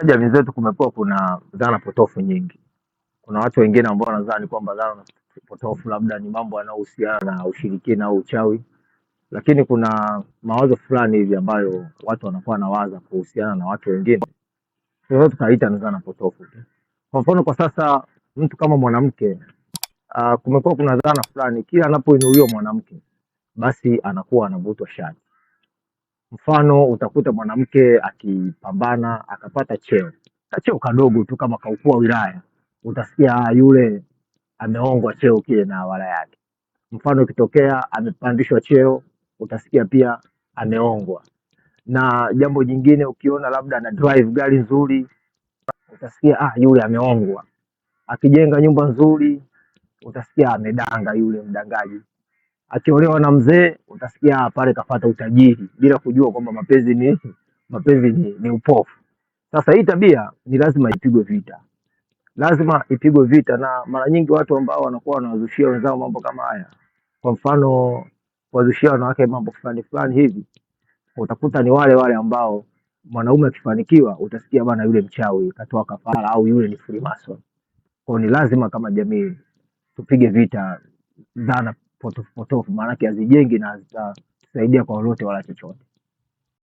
Katika jamii zetu kumekuwa kuna dhana potofu nyingi. Kuna watu wengine ambao wanadhani kwamba dhana potofu labda ni mambo yanayohusiana na ushirikina au uchawi, lakini kuna mawazo fulani hivi ambayo watu wanakuwa wanawaza kuhusiana na watu wengine, tunaweza tukaita ni dhana potofu tu. Kwa mfano, kwa sasa mtu kama mwanamke, kumekuwa kuna dhana fulani, kila anapoinuliwa mwanamke basi anakuwa anavutwa shati. Mfano, utakuta mwanamke akipambana akapata cheo, kacheo kadogo tu kama kaukuu wa wilaya, utasikia yule ameongwa cheo kile na wala yake. Mfano, ikitokea amepandishwa cheo, utasikia pia ameongwa. Na jambo jingine, ukiona labda ana drive gari nzuri, utasikia yule ameongwa. Akijenga nyumba nzuri, utasikia amedanga, yule mdangaji. Akiolewa na mzee, utasikia pale kafata utajiri, bila kujua kwamba mapenzi ni upofu. Sasa hii tabia ni lazima ipigwe vita, lazima ipigwe vita. Na mara nyingi watu ambao wanakuwa wanawazushia wenzao mambo kama haya, kwa mfano kuwazushia wanawake mambo fulani fulani hivi, utakuta ni wale wale ambao mwanaume akifanikiwa utasikia bana, yule mchawi katoa kafara, au yule ni Freemason. Kwa ni lazima kama jamii tupige vita dhana potofu potofu, maanake hazijengi na hazitasaidia kwa lolote wala chochote.